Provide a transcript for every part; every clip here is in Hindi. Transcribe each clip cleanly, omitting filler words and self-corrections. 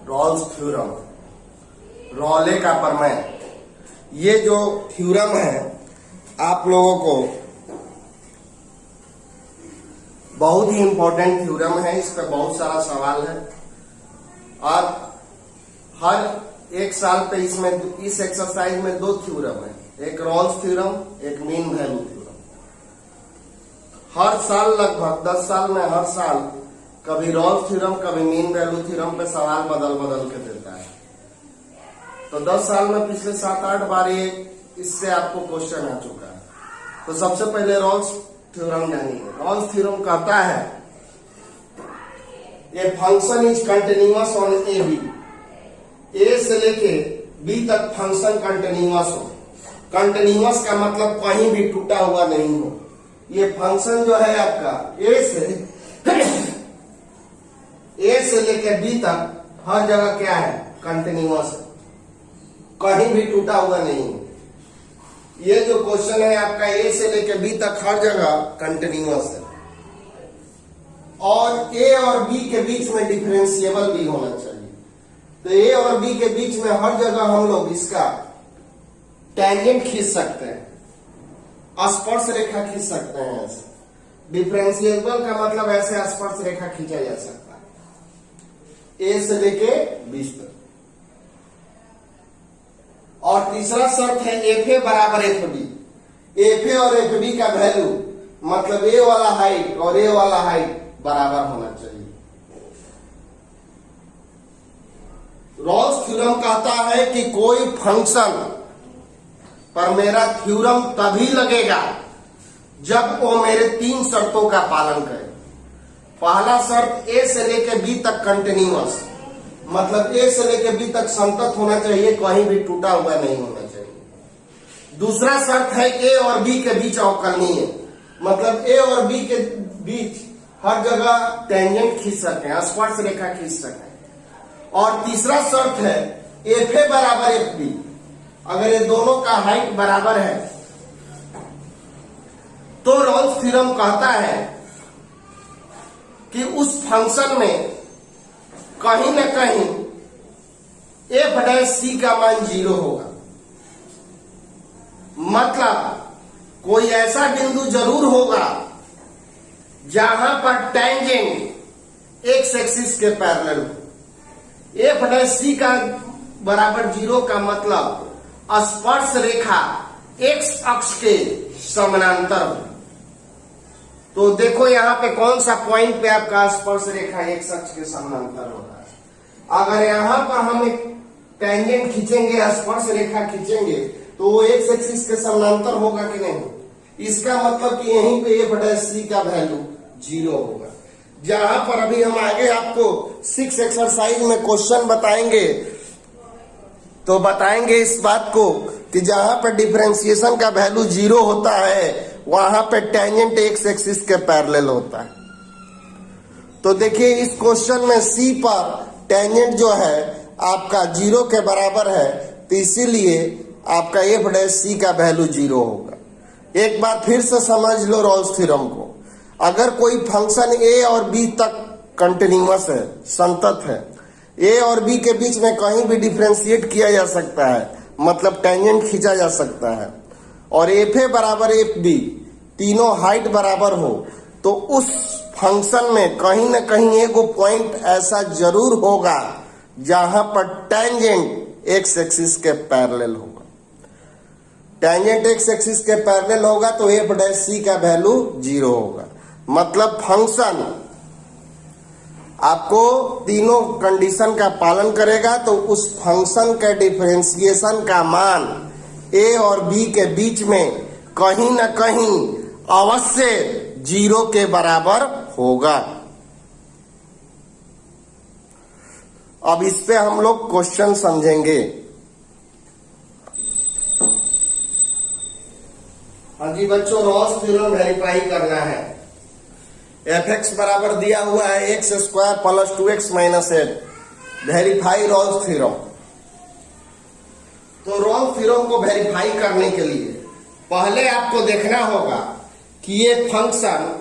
रॉल्स थ्योरम, रॉले का प्रमेय। ये जो थ्योरम है आप लोगों को बहुत ही इंपॉर्टेंट थ्योरम है, इस पर बहुत सारा सवाल है और हर एक साल पे इसमें इस एक्सरसाइज में दो थ्योरम है, एक रॉल्स थ्योरम, एक मीन वैल्यू थ्योरम। हर साल लगभग 10 साल में हर साल कभी रॉल्स थ्योरम कभी मीन वैल्यू थ्योरम पे सवाल बदल बदल के देता है। तो 10 साल में पिछले 7-8 बार ये इससे आपको क्वेश्चन आ चुका है। तो सबसे पहले रॉल्स थ्योरम जानिए। रॉल्स थ्योरम कहता है a function is continuous on a b, a से लेके बी तक फंक्शन कंटिन्यूअस हो। कंटिन्यूअस का मतलब कहीं भी टूटा हुआ नहीं हो। ये फंक्शन जो है आपका ए से लेके बी तक हर जगह क्या है, कंटिन्यूअस है, कहीं भी टूटा हुआ नहीं है। ये जो क्वेश्चन है आपका ए से लेके बी तक हर जगह कंटिन्यूअस है और ए और बी के बीच में डिफरेंशिएबल भी होना चाहिए। तो ए और बी के बीच में हर जगह हम लोग इसका टेंजेंट खींच सकते हैं, स्पर्श रेखा खींच सकते हैं। ऐसे डिफरेंशिएबल का मतलब ऐसे स्पर्श रेखा खींचा जा सकता है ए से लेके बी तक। और तीसरा शर्त है एफ ए बराबर एफ बी। एफ ए और एफ बी का वैल्यू मतलब ए वाला हाइट और ए वाला हाइट बराबर होना चाहिए। रॉल्स थ्योरम कहता है कि कोई फंक्शन पर मेरा थ्योरम तभी लगेगा जब वो मेरे 3 शर्तों का पालन करे। पहला शर्त ए से लेके बी तक कंटिन्यूअस, मतलब ए से लेके बी तक संतत होना चाहिए, कहीं भी टूटा हुआ नहीं होना चाहिए। दूसरा शर्त है ए और बी के बीच अवकलनीय, मतलब ए और बी के बीच हर जगह टेंजेंट खींच सकें, स्पर्श रेखा खींच सकें। और तीसरा शर्त है एफ ए बराबर एफ बी, अगर ये दोनों का हाइट बराबर है तो रॉल्स थ्योरम कहता है कि उस फंक्शन में कहीं न कहीं एफ डैश सी का मान 0 होगा। मतलब कोई ऐसा बिंदु जरूर होगा जहां पर टेंजेंट एक्स एक्सिस के पैरेलल हो। एफ डैश सी का बराबर 0 का मतलब स्पर्श रेखा एक्स अक्ष के समानांतर हो। तो देखो यहां पे कौन सा पॉइंट पे आपका स्पर्श रेखा एक्स अक्ष के समानांतर हो रहा है। अगर यहां पर हम एक टेंजेंट खींचेंगे, स्पर्श रेखा खींचेंगे, तो वो एक्स एक्सिस के समानांतर होगा कि नहीं? इसका मतलब कि यहीं पे एफ डैश सी का वैल्यू 0 होगा। जहां पर अभी हम आगे आपको 6 एक्सरसाइज में क्वेश्चन बताएंगे तो बताएंगे इस बात को कि जहां पर डिफरेंशिएशन का वैल्यू 0 होता है वहां पे टेंजेंट एक्स एक्सिस के पैरेलल होता है। तो देखिए इस क्वेश्चन में सी पर टेंजेंट जो है आपका 0 के बराबर है, तो इसीलिए आपका एफ डैश सी का वैल्यू 0 होगा। एक बार फिर से समझ लो रॉल्स थ्योरम को। अगर कोई फंक्शन ए और बी तक कंटिन्यूअस है, संतत है, ए और बी के बीच में कहीं भी डिफरेंशिएट किया जा सकता है, मतलब टेंजेंट खींचा जा सकता है, और एफ ए बराबर एफ बी तीनों हाइट बराबर हो, तो उस फंक्शन में कहीं न कहीं एक पॉइंट ऐसा जरूर होगा जहां पर टेंजेंट एक्स एक्सिस के पैरेलल होगा। टेंजेंट एक्स एक्सिस के पैरेलल होगा तो एफ डैश सी का वैल्यू 0 होगा। मतलब फंक्शन आपको तीनों कंडीशन का पालन करेगा, तो उस फंक्शन के डिफरेंशिएशन का मान ए और बी के बीच में कहीं न कहीं अवश्य 0 के बराबर होगा। अब इस पे हम लोग क्वेश्चन समझेंगे। हाँ जी बच्चों, रॉल्स थ्योरम वेरीफाई करना है। एफ एक्स बराबर दिया हुआ है X square plus 2x minus 8। Verify Rolle's theorem. तो रॉल्स थ्योरम को वेरीफाई करने के लिए पहले आपको देखना होगा कि ये फंक्शन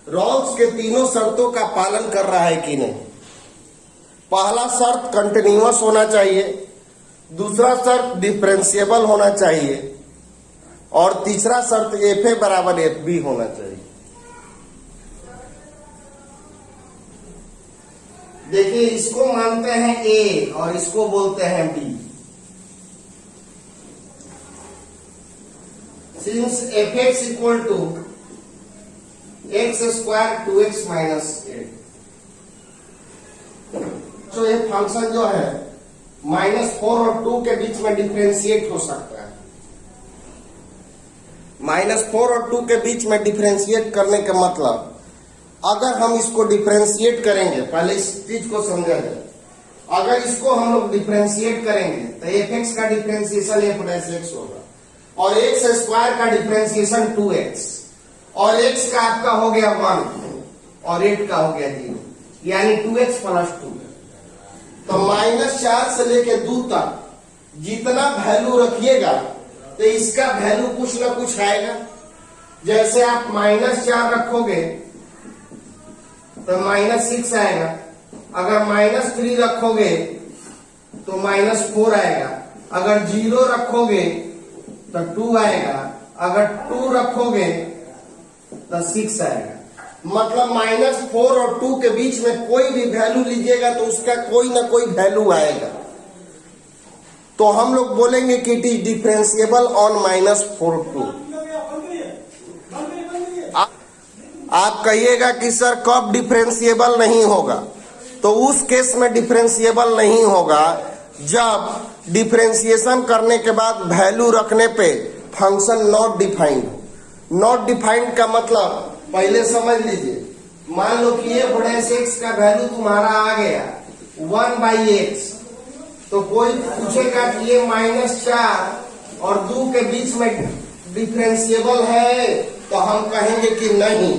रॉल्स के तीनों शर्तों का पालन कर रहा है कि नहीं। पहला शर्त कंटिन्यूअस होना चाहिए, दूसरा शर्त डिफरेंशिएबल होना चाहिए, और तीसरा शर्त एफ ए बराबर एफ बी होना चाहिए। देखिए, इसको मानते हैं ए और इसको बोलते हैं B. Since F X equal to X square 2x minus 8, तो ये फंक्शन जो है -4 और 2 के बीच में डिफरेंशिएट हो सकता है। -4 और 2 के बीच में डिफरेंशिएट करने का मतलब, अगर हम इसको डिफरेंशिएट करेंगे, पहले इस चीज को समझा जाए, अगर इसको हम लोग डिफरेंशिएट करेंगे तो एफ एक्स का डिफरेंशिएशन एफ डैश एक्स होगा, और एक्स स्क्वायर का डिफरेंशिएशन 2x, और x का आपका हो गया 1 और 8 का हो गया 0, यानी 2x प्लस 2। तो -4 से लेके 2 तक जितना वैल्यू रखिएगा तो इसका वैल्यू कुछ ना कुछ आएगा। जैसे आप -4 रखोगे तो -6 आएगा, अगर -3 रखोगे तो -4 आएगा, अगर 0 रखोगे तो 2 आएगा, अगर 2 रखोगे तो 6 आएगा। मतलब -4 और 2 के बीच में कोई भी वैल्यू लीजिएगा तो उसका कोई ना कोई वैल्यू आएगा। तो हम लोग बोलेंगे कि इट इज डिफरेंशिएबल ऑन -4 2। आप कहिएगा कि सर कब डिफरेंशिएबल नहीं होगा, तो उस केस में डिफरेंशिएबल नहीं होगा जब डिफरेंशिएशन करने के बाद वैल्यू रखने पे फंक्शन नॉट डिफाइंड हो। नॉट डिफाइंड का मतलब पहले समझ लीजिए, मान लो कि एफ डैश एक्स का वैल्यू तुम्हारा आ गया 1/x, तो कोई पूछेगा कि ये -4 और 2 के बीच में डिफरेंशिएबल है, तो हम कहेंगे कि नहीं,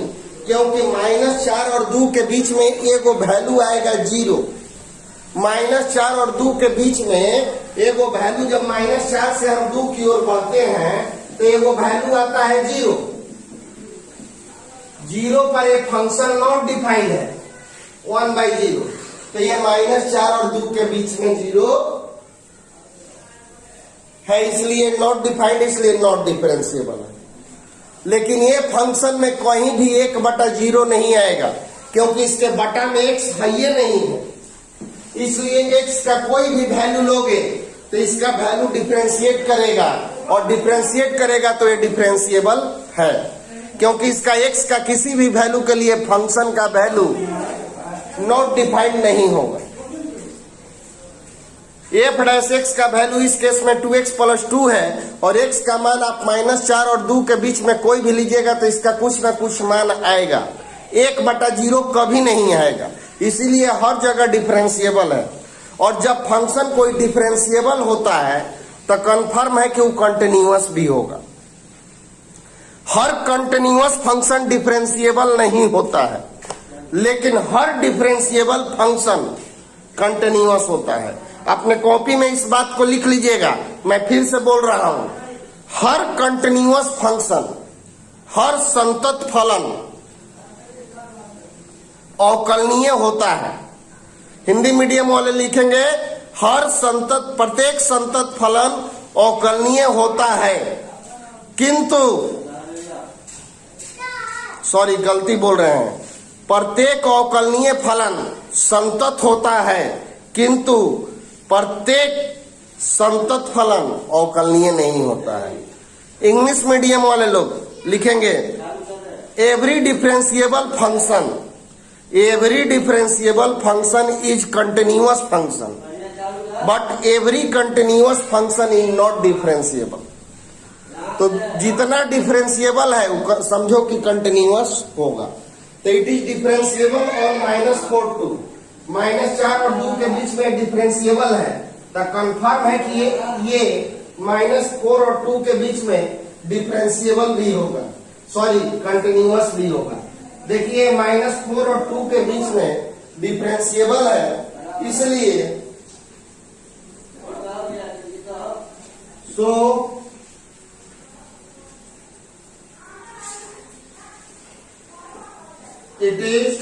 क्योंकि -4 और 2 के बीच में एगो वैल्यू आएगा 0। -4 और 2 के बीच में एगो वैल्यू, जब -4 से हम 2 की ओर बढ़ते हैं तो एगो वैल्यू आता है 0। 0 पर एक फंक्शन नॉट डिफाइंड है 1/0, तो ये -4 और 2 के बीच में 0 है, इसलिए नॉट डिफाइंड, इसलिए नॉट डिफरेंशिएबल है। लेकिन ये फंक्शन में कहीं भी 1/0 नहीं आएगा, क्योंकि इसके बटा में x है ही नहीं है, इसलिए x का कोई भी वैल्यू लोगे तो इसका वैल्यू डिफरेंशिएट करेगा, और डिफरेंशिएट करेगा तो ये डिफरेंशिएबल है, क्योंकि इसका x का किसी भी वैल्यू के लिए फंक्शन का वैल्यू नॉट डिफाइंड नहीं होगा। एफ डैश एक्स का वैल्यू इस केस में 2x प्लस 2 है, और x का मान आप -4 और 2 के बीच में कोई भी लीजिएगा तो इसका कुछ ना कुछ मान आएगा, 1/0 कभी नहीं आएगा, इसीलिए हर जगह डिफरेंशिएबल है। और जब फंक्शन कोई डिफरेंशिएबल होता है तो कंफर्म है कि वो कंटिन्यूअस भी होगा। हर कंटिन्यूअस फंक्शन डिफरेंशिएबल नहीं होता है, लेकिन हर डिफरेंशिएबल फंक्शन कंटिन्यूअस होता है। अपने कॉपी में इस बात को लिख लीजिएगा, मैं फिर से बोल रहा हूं, हर कंटिन्यूअस फंक्शन, हर संतत फलन अवकलनीय होता है। हिंदी मीडियम वाले लिखेंगे प्रत्येक संतत फलन अवकलनीय होता है, किंतु सॉरी गलती बोल रहे हैं, प्रत्येक अवकलनीय फलन संतत होता है, किंतु प्रत्येक संतत फलन अवकलनीय नहीं होता है। इंग्लिश मीडियम वाले लोग लिखेंगे every differentiable function is continuous function, but every continuous function is not differentiable. तो जितना डिफरेंशिएबल है वो समझो कि कंटिन्यूअस होगा। तो इट इज डिफरेंशिएबल और -4 2, -4 और 2 के बीच में डिफरेंशिएबल है, तो कंफर्म है कि ये -4 और 2 के बीच में डिफरेंशिएबल भी होगा, सॉरी कंटिन्यूअस भी होगा। देखिए -4 और 2 के बीच में डिफरेंशिएबल है, इसलिए it is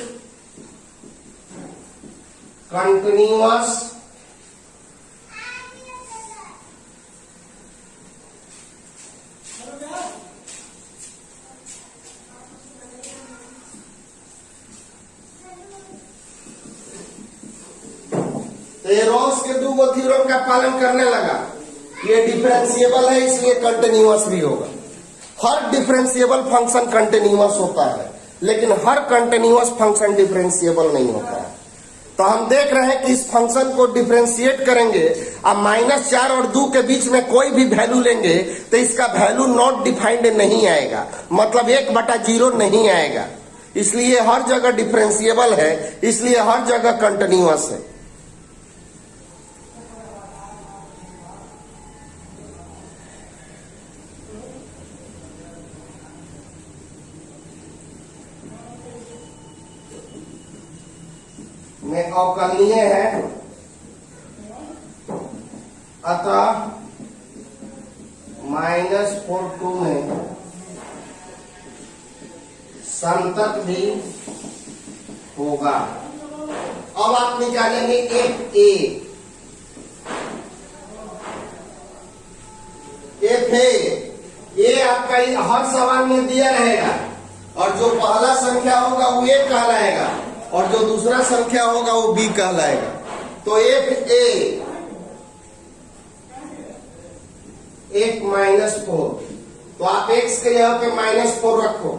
continuous कंटिन्यूअस तो ये रोल्स के दो थ्योरम का पालन करने लगा। ये डिफरेंशिएबल है इसलिए कंटिन्यूअस भी होगा। हर डिफरेंशिएबल फंक्शन कंटिन्यूअस होता है, लेकिन हर कंटिन्यूअस फंक्शन डिफरेंशिएबल नहीं होता है। तो हम देख रहे हैं कि इस फंक्शन को डिफरेंशिएट करेंगे, अब -4 और 2 के बीच में कोई भी वैल्यू लेंगे तो इसका वैल्यू नॉट डिफाइंड नहीं आएगा, मतलब 1/0 नहीं आएगा। इसलिए हर जगह डिफरेंशिएबल है, इसलिए हर जगह कंटिन्यूअस है। में अवकलनीय है, अतः -4 में संतत भी होगा। अब आप निकालेंगे एफ ए आपका हर सवाल में दिया रहेगा, और जो पहला संख्या होगा वो ए कहलाएगा और जो दूसरा संख्या होगा वो बी कहलाएगा। तो एफ ए एक -4, तो आप x के जगह पे -4 रखो।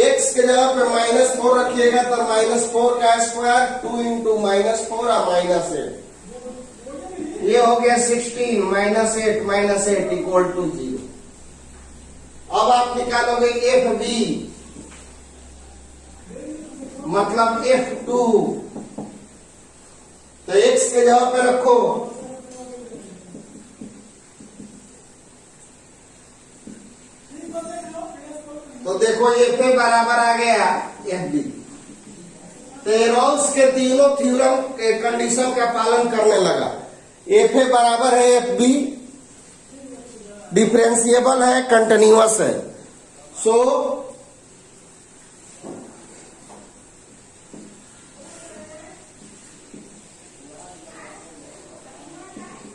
x के जगह पे -4 रखिएगा तो -4 का स्क्वायर 2 इंटू -4 और -8, ये हो गया 16 -8 इक्वल टू 0। अब आप निकालोगे एफ बी, मतलब F2, तो x के जगह पे रखो तो देखो एफ ए बराबर आ गया एफ बी। तो रोल्स के तीनों थ्योरम के कंडीशन का पालन करने लगा। एफ ए बराबर है एफ बी, डिफरेंशिएबल है, कंटिन्यूअस है। सो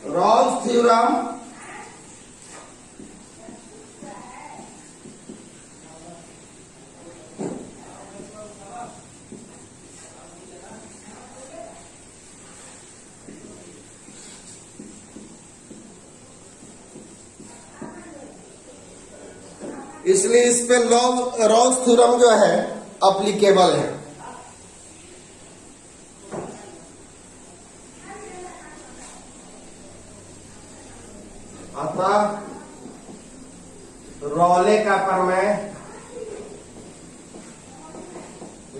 रोल्स थ्योरम इसलिए इस पे रोल्स थ्योरम जो है अप्लीकेबल है। अतः रोले का प्रमेय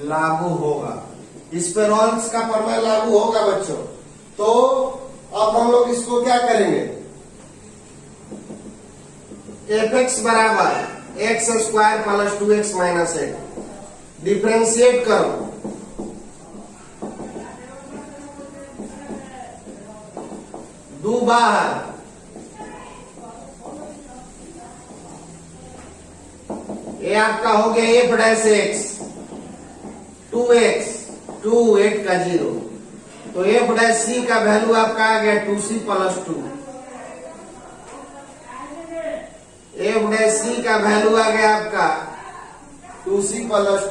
लागू होगा। इस पे रोल्स का प्रमेय लागू होगा बच्चों। तो अब हम लोग इसको क्या करेंगे, एफ एक्स बराबर x² + 2x - 8 डिफ्रेंशिएट करो, दो बाहर, ये आपका हो गया f' 2x 2 8 का 0, तो f' का वैल्यू आपका आ गया 2c + 2, f' का वैल्यू आ गया आपका 2c +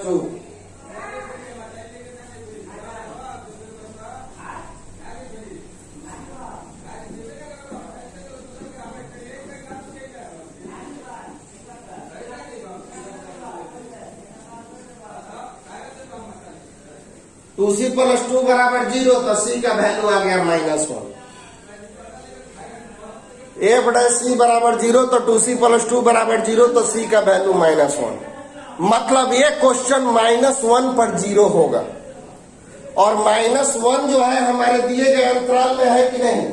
2। c + 2 बराबर 0, तो c का वैल्यू आ गया -1। f' बराबर 0, तो 2c + 2 बराबर 0, तो c का वैल्यू -1। मतलब ये क्वेश्चन -1 पर 0 होगा। और -1 जो है हमारे दिए गए अंतराल में है कि नहीं।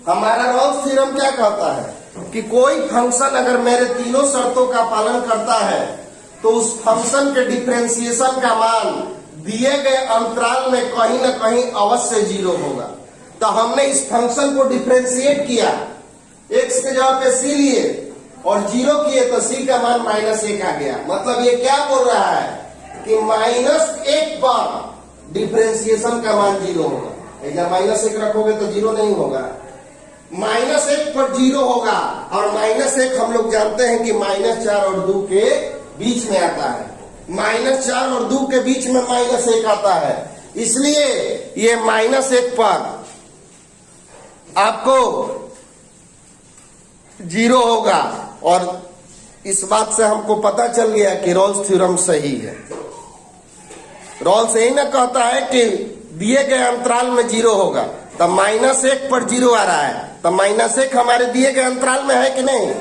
हमारा रोल्स थ्योरम क्या कहता है कि कोई फंक्शन अगर मेरे तीनों शर्तों का पालन करता है तो उस फंक्शन के डिफरेंशिएशन का मान दिए गए अंतराल में कहीं ना कहीं अवश्य 0 होगा। तो हमने इस फंक्शन को डिफरेंशिएट किया, x के जगह पे c लिए और 0 किए तो सी का मान -1 आ गया। मतलब ये क्या बोल रहा है कि -1 पर डिफरेंशिएशन का मान 0 होगा। जब -1 रखोगे तो 0 नहीं होगा, -1 पर 0 होगा। और -1 हम लोग जानते हैं कि -4 और 2 के बीच में आता है। -4 और 2 के बीच में -1 आता है, इसलिए ये -1 पर आपको 0 होगा। और इस बात से हमको पता चल गया कि रॉल्स थ्योरम सही है। रॉल्स यही ना कहता है कि दिए गए अंतराल में 0 होगा, तब -1 पर 0 आ रहा है, तब -1 हमारे दिए गए अंतराल में है कि नहीं?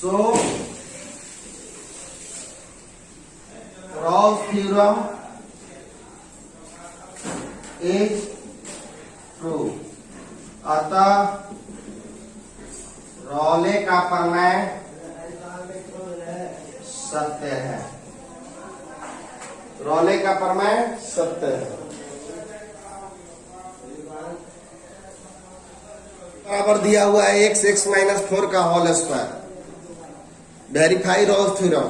सो रॉल्स थ्योरम इज ट्रू। अतः रॉले का प्रमेय सत्य है। रॉले का प्रमेय सत्य है। बराबर दिया हुआ है x(x-4) का whole square. Verify Rolle's theorem.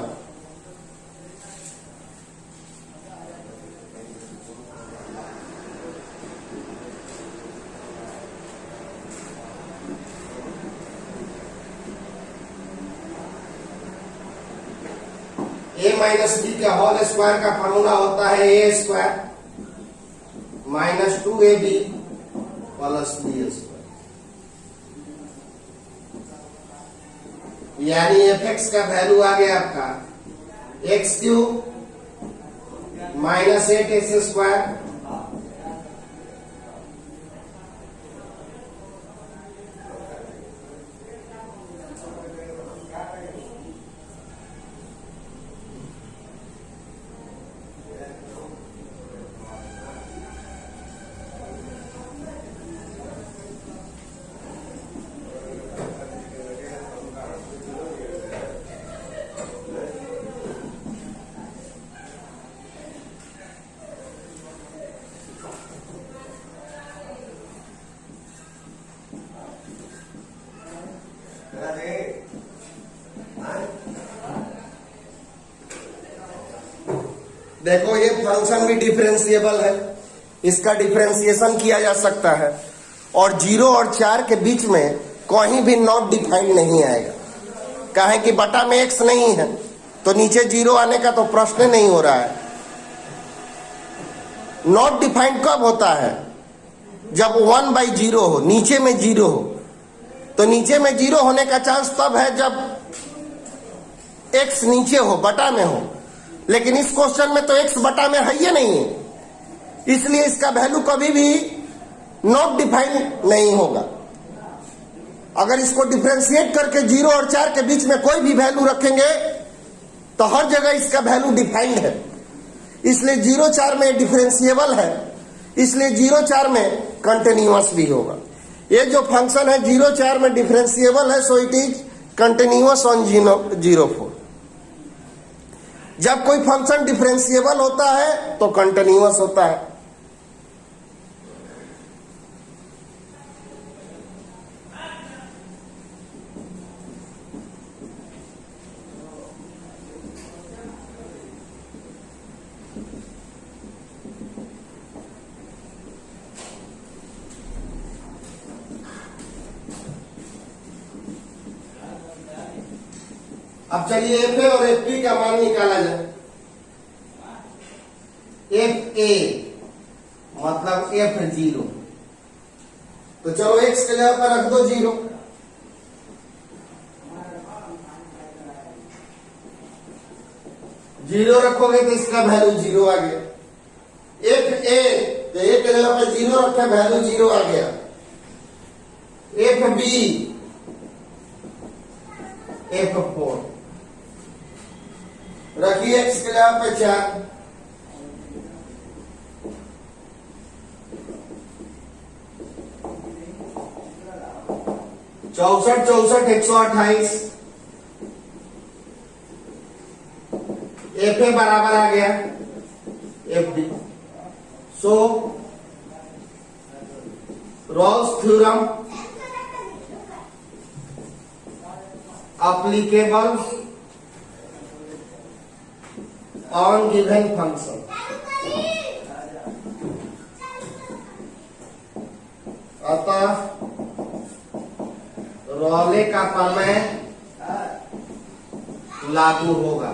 a minus B का होल स्क्वायर का फॉर्मूला होता है a² - 2ab + b²। यानी fx का वैल्यू आ गया आपका x³ - 8x² देखो ये फंक्शन भी डिफरेंशिएबल है, इसका डिफरेंशिएशन किया जा सकता है। और 0 और 4 के बीच में कहीं भी नॉट डिफाइंड नहीं आएगा। काहे कि बटा में x नहीं है, तो नीचे 0 आने का तो प्रश्न नहीं हो रहा है। नॉट डिफाइंड कब होता है? जब 1/0 हो, नीचे में 0 हो। तो नीचे में 0 होने का चांस तब है जब x नीचे हो, बटा में हो। लेकिन इस क्वेश्चन में तो x बटा में है ही नहीं है, इसलिए इसका वैल्यू कभी भी नॉट डिफाइंड नहीं होगा। अगर इसको डिफरेंशिएट करके 0 और 4 के बीच में कोई भी वैल्यू रखेंगे तो हर जगह इसका वैल्यू डिफाइंड है। इसलिए 0-4 में डिफरेंशिएबल है, इसलिए 0-4 में कंटिन्यूअस भी होगा। ये जो फंक्शन है 0-4 में डिफरेंशिएबल है, so it is continuous on 0-4। जब कोई फंक्शन डिफरेंशिएबल होता है तो कंटिन्यूअस होता है। अब चलिए एफ ए और एफ बी का मान निकाला जाए। एफ ए मतलब F0, तो चलो x के जगह पर रख दो 0। जीरो रखोगे तो इसका वैल्यू 0 आ गया। एफ ए तो ए के जगह पर 0 रखे, वैल्यू 0 आ गया। एफ बी F4 रखिए x के जगह पर 4। चौसठ 128 एफ ए बराबर आ गया F D. So Rolle's theorem applicable on given function। अतः रॉले का प्रमेय लागू होगा।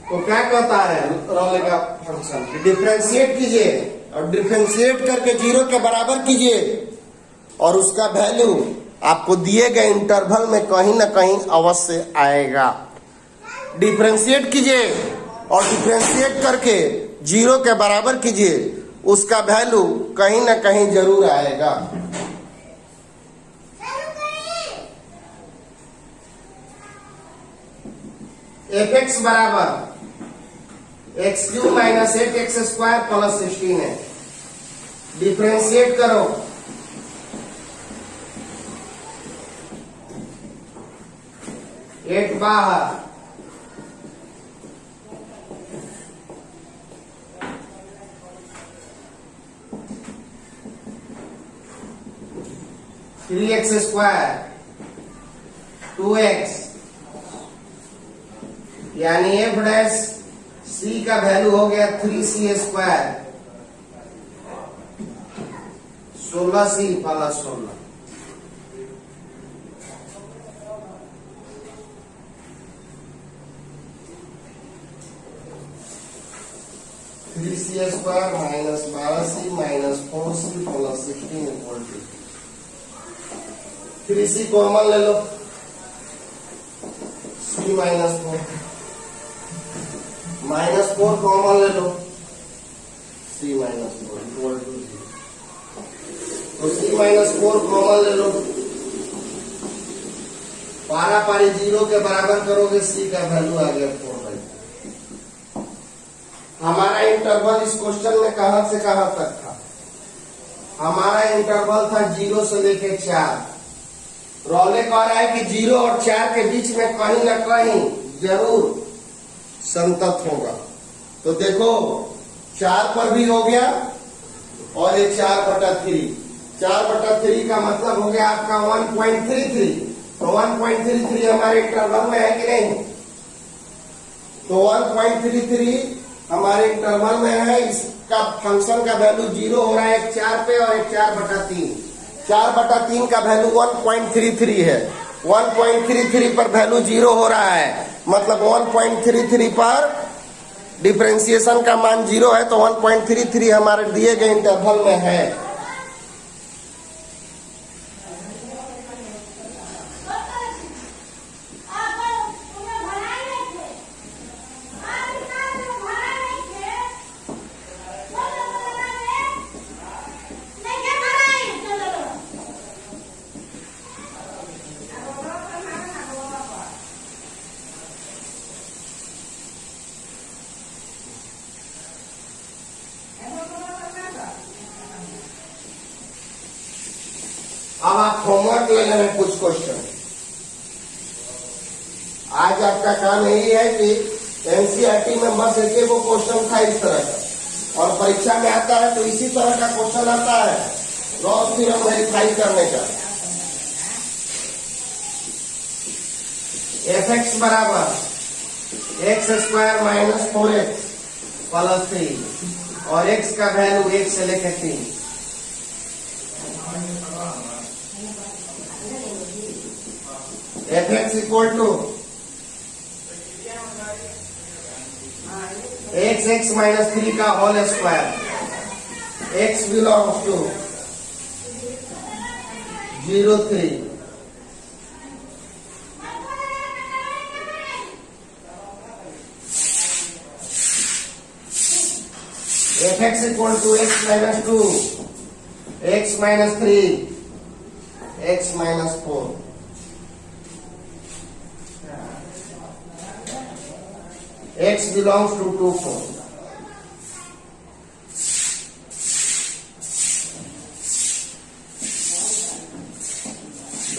तो क्या कहता है रॉले का फंक्शन, डिफरेंशिएट कीजिए और डिफरेंशिएट करके 0 के बराबर कीजिए और उसका वैल्यू आपको दिए गए इंटरवल में कहीं ना कहीं अवश्य आएगा। डिफरेंशिएट कीजिए और डिफरेंशिएट करके 0 के बराबर कीजिए, उसका वैल्यू कहीं ना कहीं जरूर आएगा। एफ एक्स बराबर x cube minus 8x square plus 16 है। डिफरेंशिएट करो, एट बाहर, थ्री एक्स स्क्वायर 2x, यानी एफ डैश सी का वैल्यू हो गया 3c square 16c plus 16। Three C square minus 12c minus 4c plus 16 equal to 3c common ले लो, c माइनस 4 माइनस 4 कॉमन ले लो, c माइनस 4 इक्वल टू 0। तो c माइनस 4 कॉमन ले लो, पारा पारी 0 के बराबर करोगे, c का वैल्यू आ गया 4। हमारा इंटरवल इस क्वेश्चन में कहां से कहां तक था? हमारा इंटरवल था 0 से लेके 4। रॉले कह रहा है कि 0 और 4 के बीच में कहीं ना कहीं जरूर संतत होगा। तो देखो 4 पर भी हो गया और ये 4/3, 4/3 का मतलब हो गया आपका 1.33। तो 1.33 हमारे इंटरवल में है कि नहीं? तो 1.33 हमारे इंटरवल में है। इसका फंक्शन का वैल्यू 0 हो रहा है, एक 4 पे और एक 4/3। 4/3 का वैल्यू 1.33 है। 1.33 पर वैल्यू 0 हो रहा है, मतलब 1.33 पर डिफरेंशिएशन का मान 0 है। तो 1.33 हमारे दिए गए इंटरवल में है। अब आप होमवर्क ले लेंगे कुछ क्वेश्चन। आज आपका काम यही है कि एनसीईआरटी में बस एक वो क्वेश्चन था इस तरह का, और परीक्षा में आता है तो इसी तरह का क्वेश्चन आता है रॉल्स थ्योरम वेरीफाई करने का। एफ एक्स बराबर X square minus 4x plus 3 और x का वैल्यू 1 से लेकर 3। F X equal to x minus 3 का whole square, x belongs to 0 3। F X equal to x minus 2, x minus 3, x minus 4। x belongs to 2 4।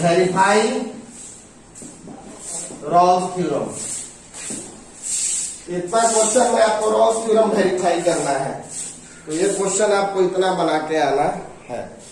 Verify Rolle's theorem. इतना क्वेश्चन में आपको रॉल्स थ्योरम वेरीफाई करना है। तो ये क्वेश्चन आपको इतना बना के आना है।